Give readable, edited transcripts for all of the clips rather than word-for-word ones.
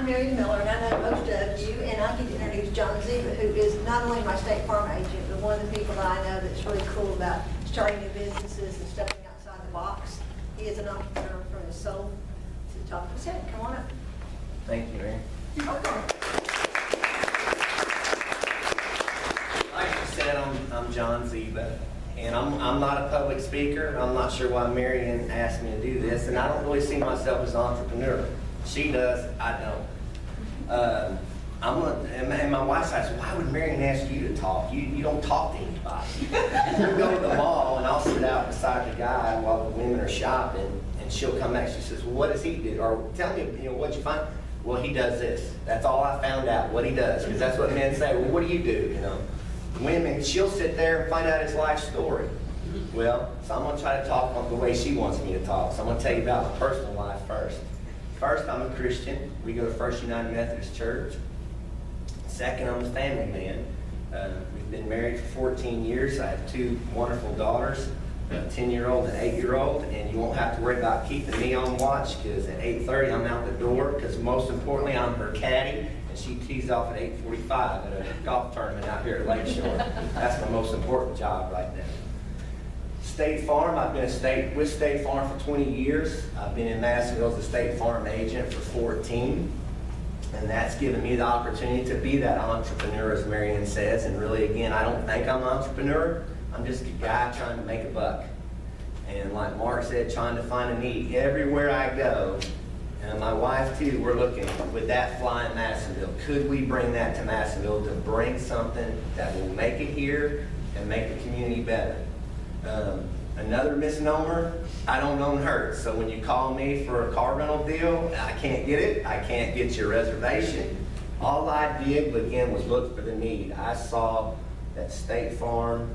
I'm Mary Miller, and I know most of you, and I get to introduce John Zeiba, who is not only my State Farm agent, but one of the people that I know that's really cool about starting new businesses and stepping outside the box. He is an entrepreneur from his soul. To talk to us, come on up. Thank you, Mary. You're welcome. Like I said, I'm John Zeiba, and I'm not a public speaker. I'm not sure why Marion asked me to do this, and I don't really see myself as an entrepreneur. She does, I don't. And my wife says, why would Marion ask you to talk? You don't talk to anybody. We'll go to the mall, and I'll sit out beside the guy while the women are shopping, and she'll come back. She says, well, what does he do? Or tell me, what'd you find? Well, he does this. That's all I found out, what he does. Because that's what men say. Well, what do you do? Women, she'll sit there and find out his life story. Well, so I'm going to try to talk the way she wants me to talk. So I'm going to tell you about my personal life first. First, I'm a Christian. We go to First United Methodist Church. Second, I'm a family man. We've been married for 14 years. I have two wonderful daughters, a 10-year-old and an 8-year-old, and you won't have to worry about keeping me on watch because at 8:30 I'm out the door because most importantly I'm her caddy, and she tees off at 8:45 at a golf tournament out here at Lakeshore. That's my most important job right now. State Farm, I've been with State Farm for 20 years. I've been in Madisonville as a State Farm agent for 14. And that's given me the opportunity to be that entrepreneur, as Marion says. And really, again, I don't think I'm an entrepreneur. I'm just a guy trying to make a buck. And like Mark said, trying to find a need. Everywhere I go, and my wife too, we're looking, would that fly in Madisonville? Could we bring that to Madisonville to bring something that will make it here and make the community better? Another misnomer, I don't own Hertz. So when you call me for a car rental deal, I can't get it. I can't get your reservation. All I did, again, was look for the need. I saw that State Farm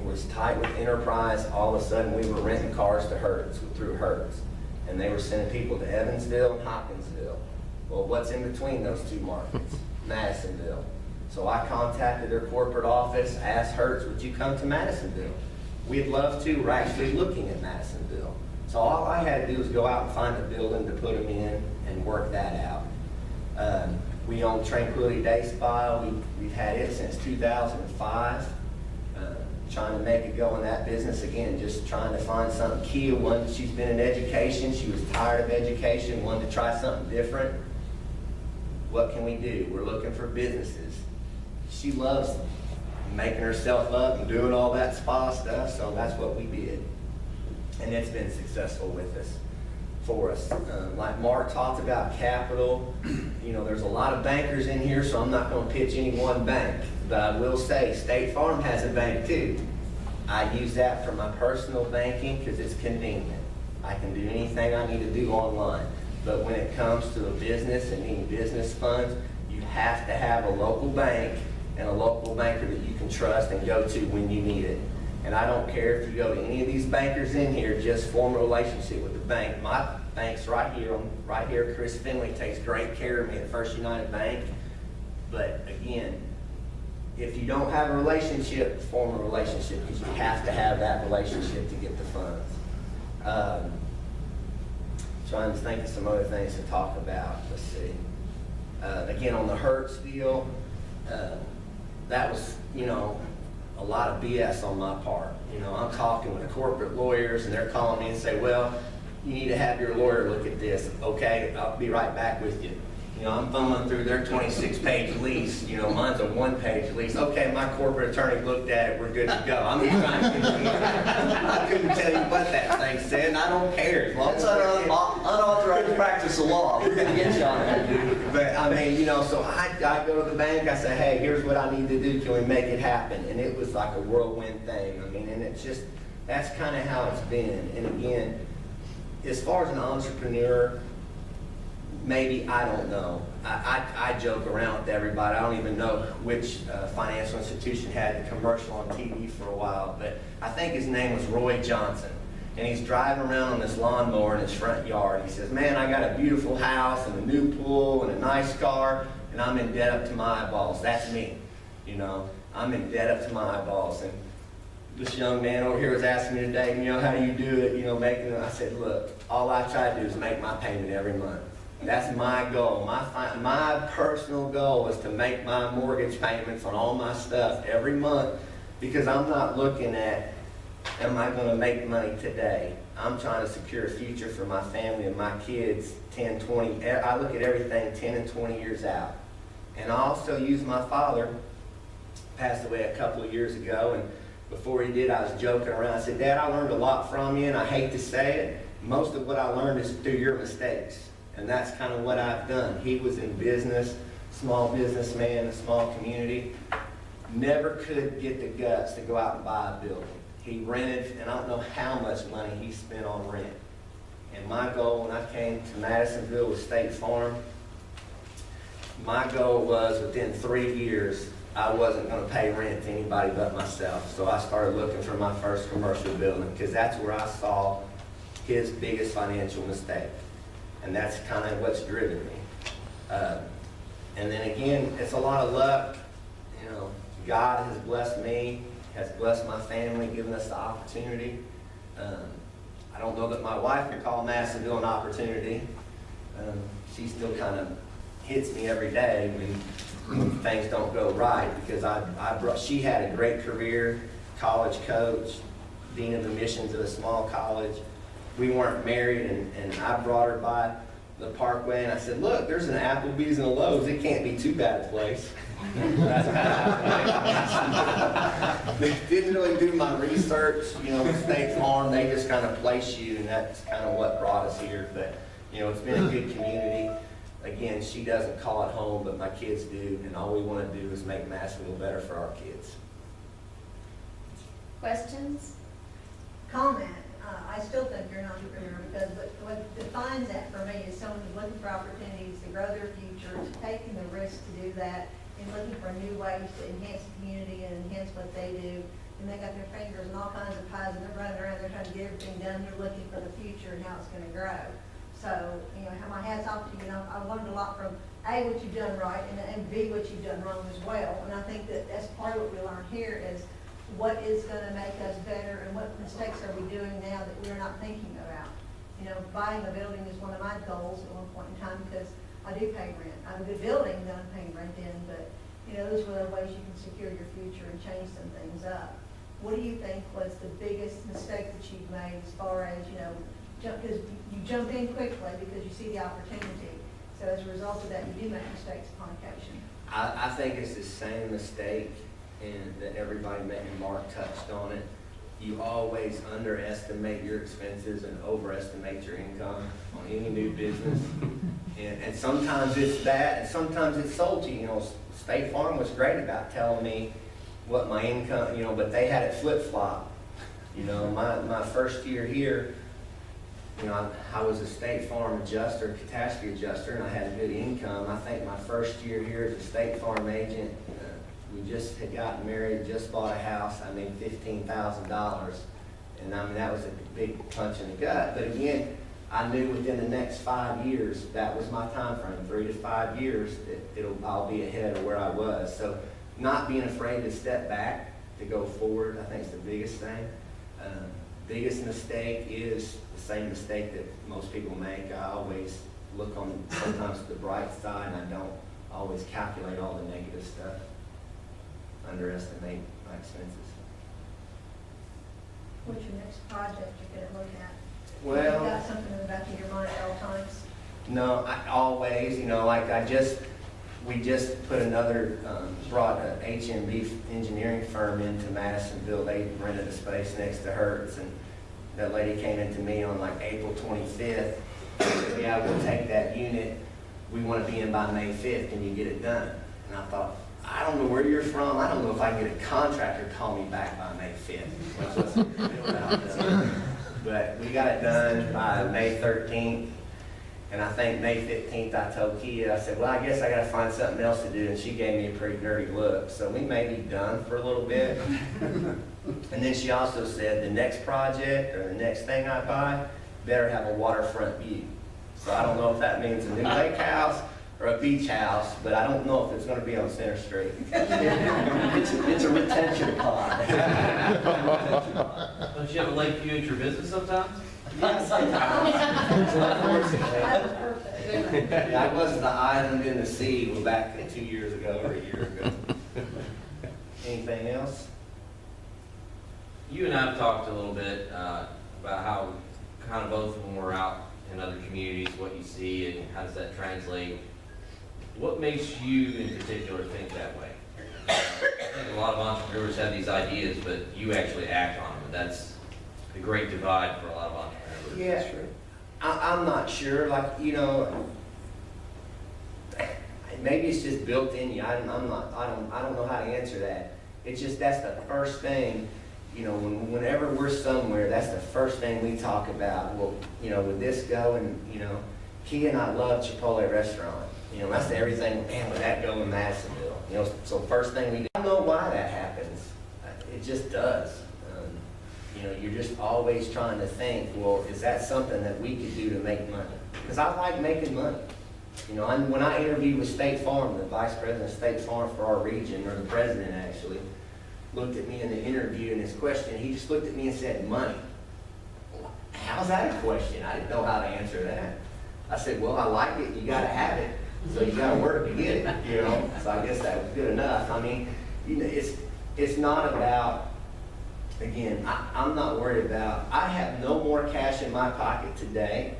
was tight with Enterprise. All of a sudden, we were renting cars to Hertz, through Hertz. And they were sending people to Evansville and Hopkinsville. Well, what's in between those two markets? Madisonville. So I contacted their corporate office, asked Hertz, would you come to Madisonville? We'd love to. We're actually looking at Madisonville. So all I had to do was go out and find a building to put them in and work that out. We own Tranquility Day Spa. We've had it since 2005. Trying to make it go in that business again, just trying to find something key. She's been in education. She was tired of education, wanted to try something different. What can we do? We're looking for businesses. She loves making herself up and doing all that spa stuff, so that's what we did. And it's been successful for us. Like Mark talked about capital, there's a lot of bankers in here, so I'm not going to pitch any one bank. But I will say State Farm has a bank too. I use that for my personal banking because it's convenient. I can do anything I need to do online. But when it comes to a business and needing business funds, you have to have a local bank and a local banker that you can trust and go to when you need it. And I don't care if you go to any of these bankers in here, just form a relationship with the bank. My bank's right here. Chris Finley takes great care of me at First United Bank. But again, if you don't have a relationship, form a relationship because you have to have that relationship to get the funds. Trying to think of some other things to talk about. Let's see. Again, on the Hertz deal, that was, a lot of BS on my part. I'm talking with corporate lawyers and they're calling me and say, well, you need to have your lawyer look at this. Okay, I'll be right back with you. I'm thumbing through their 26-page lease. Mine's a 1-page lease. Okay, my corporate attorney looked at it. We're good to go. I'm just trying to get you. I couldn't tell you what that thing said, and I don't care. As long as it's unauthorized practice of law. We're going to get you on that, dude. But so I go to the bank. I say, hey, here's what I need to do. Can we make it happen? And it was like a whirlwind thing. And it's just, that's kind of how it's been. And again, as far as an entrepreneur, maybe, I don't know. I joke around with everybody. I don't even know which financial institution had the commercial on TV for a while, but I think his name was Roy Johnson. And he's driving around on this lawnmower in his front yard. He says, man, I got a beautiful house and a new pool and a nice car, and I'm in debt up to my eyeballs. That's me. I'm in debt up to my eyeballs. And this young man over here was asking me today, how do you do it, making it? I said, look, all I try to do is make my payment every month. That's my goal. My personal goal is to make my mortgage payments on all my stuff every month, because I'm not looking at, am I going to make money today? I'm trying to secure a future for my family and my kids 10, 20. I look at everything 10 and 20 years out. And I also use my father, passed away a couple of years ago, and before he did, I was joking around. I said, Dad, I learned a lot from you, and I hate to say it, most of what I learned is through your mistakes. And that's kind of what I've done. He was in business, small businessman, a small community. Never could get the guts to go out and buy a building. He rented, and I don't know how much money he spent on rent. And my goal when I came to Madisonville with State Farm, my goal was within 3 years, I wasn't going to pay rent to anybody but myself. So I started looking for my first commercial building, because that's where I saw his biggest financial mistake. And that's kind of what's driven me. And then again, it's a lot of luck. You know, God has blessed me, has blessed my family, given us the opportunity. I don't know that my wife can call Madisonville an opportunity. She still kind of hits me every day when things don't go right, because she had a great career, college coach, dean of admissions at a small college. We weren't married, and I brought her by the Parkway, and I said, look, there's an Applebee's and a Lowe's. It can't be too bad a place. That's kind of didn't really do my research, you know, with State Farm. They just kind of place you, and that's kind of what brought us here. But, you know, it's been a good community. Again, she doesn't call it home, but my kids do, and all we want to do is make Madisonville better for our kids. Questions? Comment. I still think you're an entrepreneur, because what defines that for me is someone who's looking for opportunities to grow their future, to taking the risk to do that, and looking for new ways to enhance the community and enhance what they do. And they got their fingers in all kinds of pies, and they're running around, they're trying to get everything done. They're looking for the future and how it's going to grow. So, you know, my hat's off to you. And I learned a lot from A, what you've done right, and B, what you've done wrong as well. And I think that that's part of what we learn here is what is going to make us better, and what mistakes are we doing now that we're not thinking about. You know, buying a building is one of my goals at one point in time, because I do pay rent. I have a good building that I'm paying rent in, but, you know, those are the ways you can secure your future and change some things up. What do you think was the biggest mistake that you've made as far as, you know, because you jump in quickly because you see the opportunity. So as a result of that, you do make mistakes upon occasion. I think it's the same mistake and that everybody made, and Mark touched on it. You always underestimate your expenses and overestimate your income on any new business. And sometimes it's that, and sometimes it's sold to you. You know, State Farm was great about telling me what my income, you know, but they had it flip-flop. You know, my first year here, you know, I was a State Farm adjuster, catastrophe adjuster, and I had a good income. I think my first year here as a State Farm agent, we just had gotten married, just bought a house. I made $15,000, and I mean that was a big punch in the gut. But again, I knew within the next 5 years, that was my time frame, 3 to 5 years, that I'll be ahead of where I was. So not being afraid to step back, to go forward, I think is the biggest thing. Biggest mistake is the same mistake that most people make. I always look on sometimes the bright side, and I don't always calculate all the negative stuff. Underestimate my expenses. What's your next project you're going to look at? Well, You got something in the back of your mind at all times? No, I always, you know, like we just put another, brought an HMB engineering firm into Madisonville. They rented a space next to Hertz, and that lady came into me on like April 25th. And said, yeah, we'll take that unit. We want to be in by May 5th. Can you get it done? And I thought, I don't know where you're from. I don't know if I can get a contractor to call me back by May 5th. But we got it done by May 13th. And I think May 15th, I told Kia, I said, well, I guess I got to find something else to do. And she gave me a pretty dirty look. So we may be done for a little bit. And then she also said, the next project or the next thing I buy better have a waterfront view. So I don't know if that means a new lake house or a beach house, but I don't know if it's going to be on Center Street. It's a retention pond. Don't you have a lake view at your business sometimes? Yes, That was perfect. didn't I? Yeah, I was the island in the sea back 2 years ago or a year ago. Anything else? You and I have talked a little bit about how kind of both when we're out in other communities, what you see and how does that translate. What makes you in particular think that way? I think a lot of entrepreneurs have these ideas, but you actually act on them. And that's the great divide for a lot of entrepreneurs. Yeah, sure. I'm not sure. Like, you know, maybe it's just built in you. I don't know how to answer that. It's just that's the first thing. You know, whenever we're somewhere, that's the first thing we talk about. Well, you know, would this go? And you know, Kia and I love Chipotle restaurant. You know, that's everything. Man, would that go in Madisonville? You know, so first thing we do. I don't know why that happens. It just does. You know, you're just always trying to think, well, is that something that we could do to make money? Because I like making money. You know, when I interviewed with State Farm, the vice president of State Farm for our region, or the president actually, looked at me in the interview and his question, he just looked at me and said, money. How's that a question? I didn't know how to answer that. I said, well, I like it, you gotta have it. So you gotta work to get it, you know? So I guess that was good enough. I mean, you know, it's not about, again, I'm not worried about, I have no more cash in my pocket today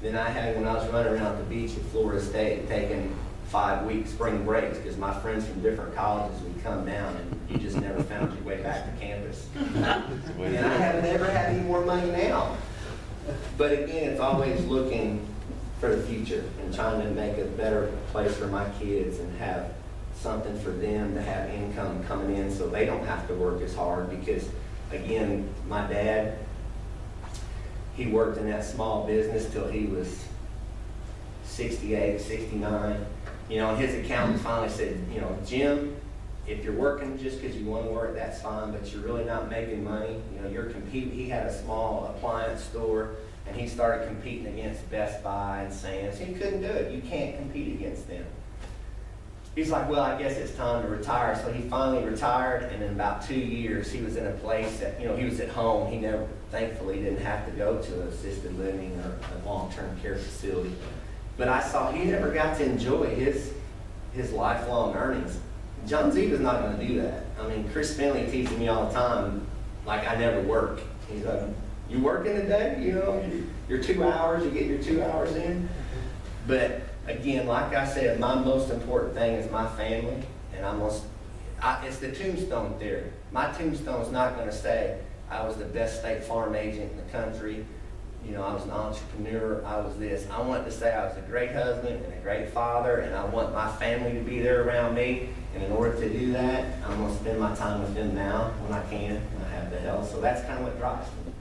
than I had when I was running around the beach at Florida State taking 5-week spring breaks because my friends from different colleges would come down and you just never found your way back to campus. And I have never had any more money now. But again, it's always looking for the future and trying to make a better place for my kids and have something for them to have income coming in so they don't have to work as hard because, again, my dad, he worked in that small business till he was 68, 69. You know, and his accountant finally said, you know, Jim, if you're working just because you want to work, that's fine, but you're really not making money. You know, you're competing. He had a small appliance store, and he started competing against Best Buy and Sam's. He couldn't do it. You can't compete against them. He's like, well, I guess it's time to retire. So he finally retired, and in about 2 years, he was in a place that, you know, he was at home. He never, thankfully, didn't have to go to an assisted living or a long-term care facility. But I saw he never got to enjoy his lifelong earnings. John Zeiba's not going to do that. I mean, Chris Finley teaches me all the time, like I never work. He's like, you working today? You know, your 2 hours, you get your 2 hours in. But again, like I said, my most important thing is my family, and it's the tombstone theory. My tombstone's not going to say I was the best State Farm agent in the country. You know, I was an entrepreneur, I was this. I want to say I was a great husband and a great father, and I want my family to be there around me. And in order to do that, I'm going to spend my time with them now when I can, and I have the health. So that's kind of what drives me.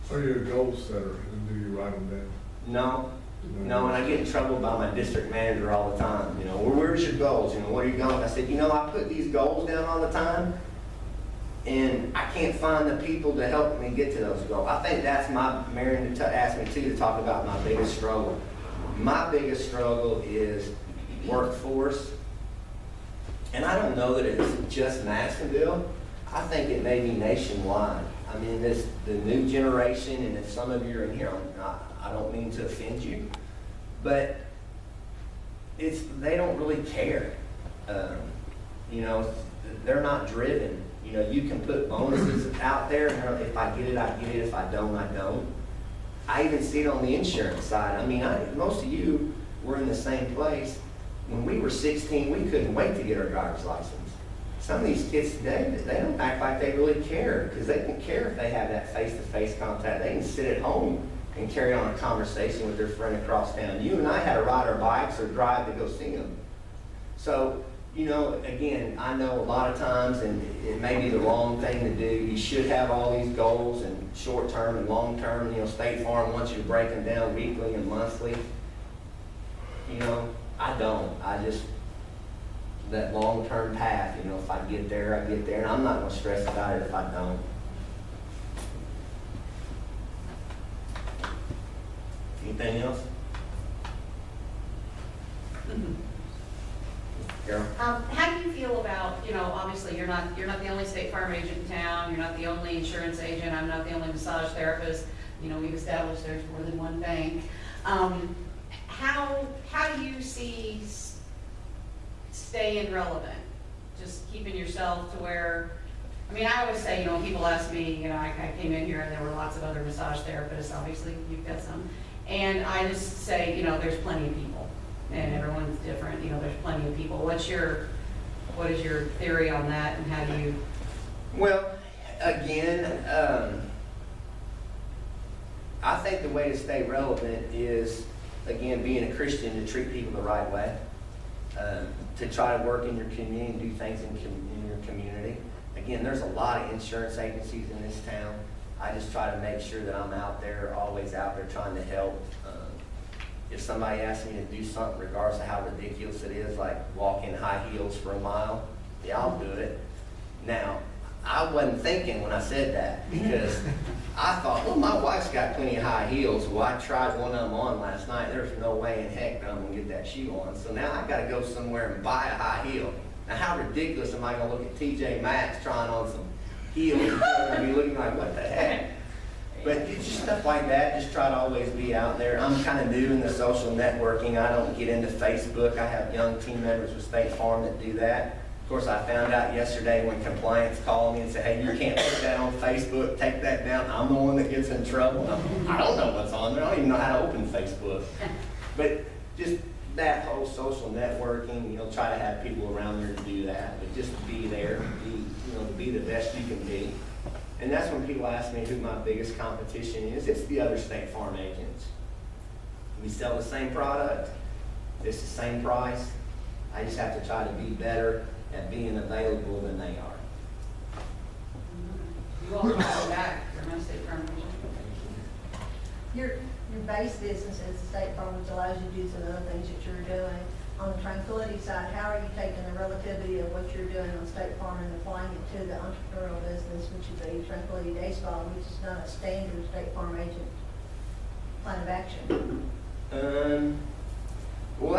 So you're a goal setter, and do you write them down? No, and I get in trouble by my district manager all the time. You know, well, where's your goals? You know, what are you going? I said, you know, I put these goals down all the time, and I can't find the people to help me get to those goals. I think that's Marion asked me too to talk about my biggest struggle. My biggest struggle is workforce, and I don't know that it's just Madisonville. I think it may be nationwide. I mean, the new generation, and if some of you are in here, I don't mean to offend you, but they don't really care. You know, they're not driven. You know, you can put bonuses out there, and if I get it, I get it. If I don't, I don't. I even see it on the insurance side. I mean, most of you were in the same place. When we were 16, we couldn't wait to get our driver's license. Some of these kids today, they don't act like they really care, because they don't care if they have that face-to-face contact. They can sit at home and carry on a conversation with their friend across town. You and I had to ride our bikes or drive to go see them. So, you know, again, I know a lot of times, and it may be the wrong thing to do, you should have all these goals, and short-term and long-term. You know, State Farm wants you to break them down weekly and monthly. You know, I don't. I just, that long-term path, you know, if I get there, I get there, and I'm not going to stress about it if I don't. Anything else? Carol? How do you feel about, you know, obviously you're not the only State Farm agent in town, you're not the only insurance agent, I'm not the only massage therapist, you know, we've established there's more than one bank. How do you see staying relevant? Just keeping yourself to where, I mean, I always say, when people ask me, I came in here and there were lots of other massage therapists, obviously you've got some. And I just say, there's plenty of people and everyone's different, there's plenty of people. What is your theory on that and how do you? Well, again, I think the way to stay relevant is, again, being a Christian, to treat people the right way, to try to work in your community and do things in your community. Again, there's a lot of insurance agencies in this town. I just try to make sure that I'm out there, always out there trying to help. If somebody asks me to do something, regardless of how ridiculous it is, like walk in high heels for a mile, yeah, I'll do it. Now, I wasn't thinking when I said that, because I thought, well, my wife's got plenty of high heels. Well, I tried one of them on last night. There's no way in heck that I'm gonna get that shoe on. So now I gotta go somewhere and buy a high heel. Now, how ridiculous am I gonna look at TJ Maxx trying on some heels and gonna be looking like, what the heck? But it's just stuff like that. Just try to always be out there. I'm kind of new in the social networking. I don't get into Facebook. I have young team members with State Farm that do that. Of course, I found out yesterday when compliance called me and said, hey, you can't put that on Facebook, take that down. I'm the one that gets in trouble. I don't know what's on there. I don't even know how to open Facebook. But just that whole social networking, try to have people around there to do that. But just to be there, be the best you can be. And that's when people ask me who my biggest competition is. It's the other State Farm agents. We sell the same product. It's the same price. I just have to try to be better at being available than they are. You all can go back for my State Farm agent. Your base business is the State Farm, which allows you to do some other things that you're doing. On the Tranquility side, how are you taking the relativity of what you're doing on State Farm and applying it to the entrepreneurial business, which is the Tranquility Day Spa, which is not a standard State Farm agent plan of action? Well,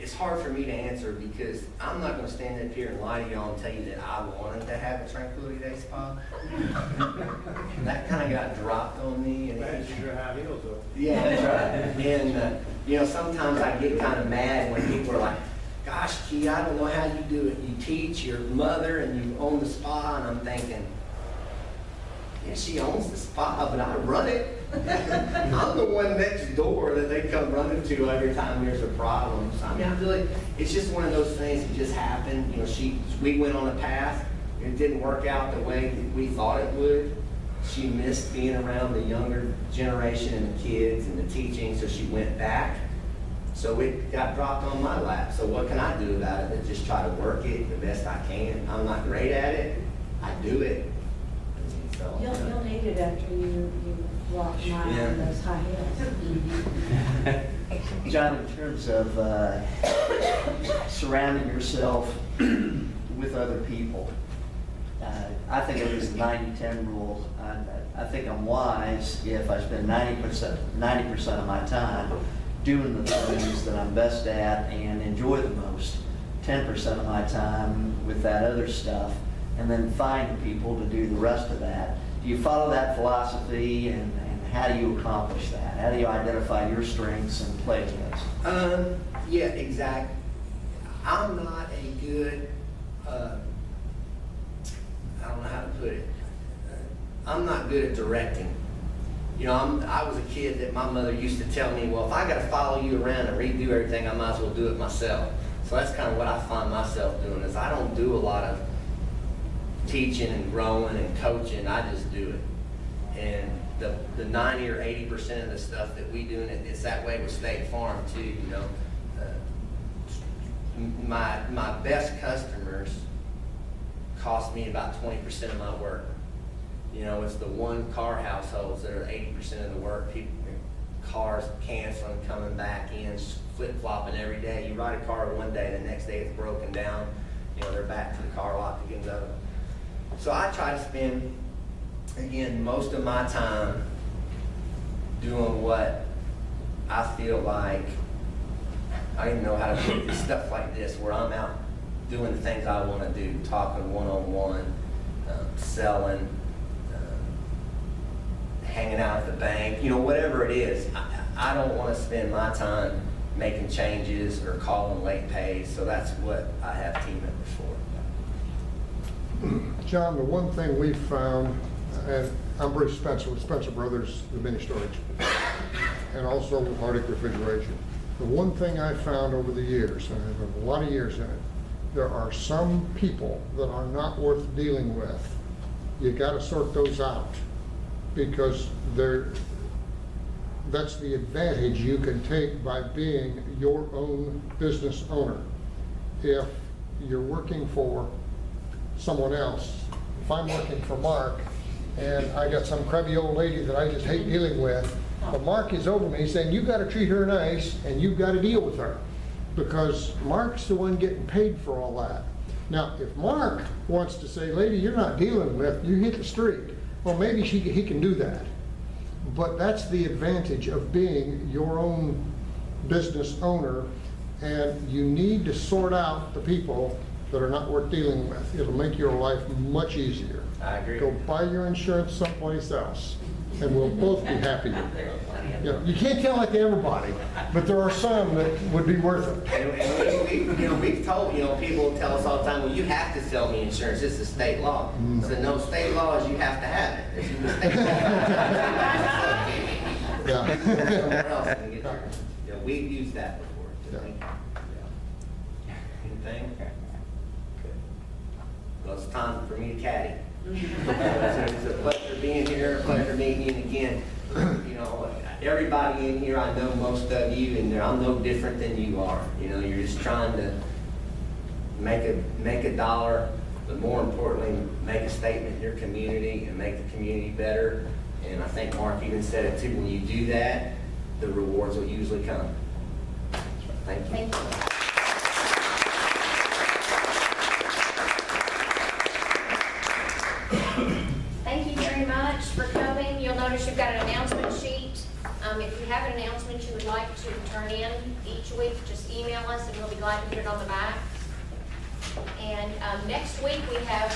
it's hard for me to answer, because I'm not going to stand up here and lie to y'all and tell you that I wanted to have a Tranquility Day Spa. That kind of got dropped on me. And Your high heels though. yeah, that's right. And sometimes I get kind of mad when people are like, gosh, Key, I don't know how you do it. You teach your mother and you own the spa. And I'm thinking, yeah, she owns the spa, but I run it. I'm the one next door that they come running to every time there's a problem. So I mean, I feel like it's just one of those things that just happened. We went on a path. It didn't work out the way that we thought it would. She missed being around the younger generation and the kids and the teaching, so she went back. So it got dropped on my lap. So what can I do about it? But just try to work it the best I can. I'm not great at it. I do it. So, You'll need it after you walk mine in those high heels. John, in terms of surrounding yourself with other people, I think it was the 90-10 rule. I think I'm wise if I spend 90% of my time doing the things that I'm best at and enjoy the most, 10% of my time with that other stuff, and then find people to do the rest of that. Do you follow that philosophy, and how do you accomplish that? How do you identify your strengths and play those? Yeah, exactly. I'm not a good, I don't know how to put it. I'm not good at directing. I was a kid that my mother used to tell me, well, if I got to follow you around and redo everything, I might as well do it myself. So that's kind of what I find myself doing, is I don't do a lot of teaching and growing and coaching. I just do it. And the 90 or 80% of the stuff that we do, and it's that way with State Farm too. My best customers cost me about 20% of my work. It's the one car households that are 80% of the work. People, cars canceling, coming back in, flip-flopping every day. You ride a car one day, the next day it's broken down. They're back to the car lot to get another one. So I try to spend, again, most of my time doing what I feel like, I don't even know how to put this stuff like this, where I'm out doing the things I want to do, talking one-on-one, selling, hanging out at the bank, you know, whatever it is. I don't want to spend my time making changes or calling late pays, so that's what I have team members for. John, the one thing we've found, and I'm Bruce Spencer with Spencer Brothers, the mini storage, and also with Arctic Refrigeration. The one thing I've found over the years, and I've had a lot of years in it, there are some people that are not worth dealing with. You gotta sort those out, because that's the advantage you can take by being your own business owner. If you're working for someone else, if I'm working for Mark, and I got some crabby old lady that I just hate dealing with, but Mark is over me saying, you gotta treat her nice, and you've gotta deal with her, because Mark's the one getting paid for all that. Now, if Mark wants to say, lady, you're not dealing with, you hit the street, well, maybe he can do that. But that's the advantage of being your own business owner, and you need to sort out the people that are not worth dealing with. It'll make your life much easier. I agree. Go buy your insurance someplace else, and we'll both be happier. You know, you can't tell it to everybody, but there are some that would be worth it. And we've told, people tell us all the time, well, you have to sell me insurance, this is state law. So no, state law is you have to have it. It's the state law. Yeah. Somewhere else and get your, we've used that before. Yeah. Anything? Well, it's time for me to caddy. It's a pleasure being here, a pleasure meeting you again. Everybody in here, I know most of you, and I'm no different than you are. You're just trying to make a dollar, but more importantly, make a statement in your community and make the community better. And I think Mark even said it too, when you do that, the rewards will usually come. Thank you. Thank you. Thank you very much for coming. You'll notice you've got an announcement sheet. If you have an announcement you would like to turn in each week, just email us and we'll be glad to put it on the back. And next week we have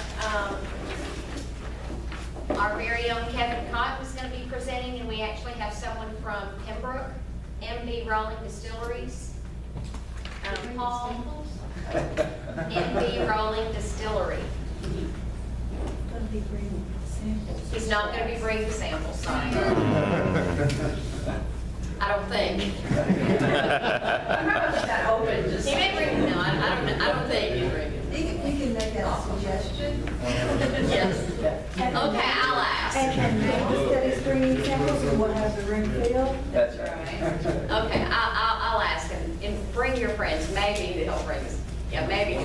our very own Kevin Cotton is going to be presenting, and we actually have someone from Pembroke, MB Rolling Distilleries. Paul, MB Rolling Distillery. He's not going to be bringing samples, sorry. I don't think. He That open, just. may bring, no, I don't think he'll bring it. You can make that suggestion. Yes. Okay, I'll ask. And instead of bringing samples, you want to have the room filled? That's right. Okay, I'll ask him, and bring your friends, maybe he'll bring us, yeah, maybe.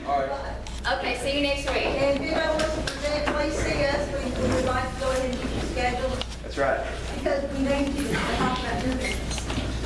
All right. Okay, see you next week.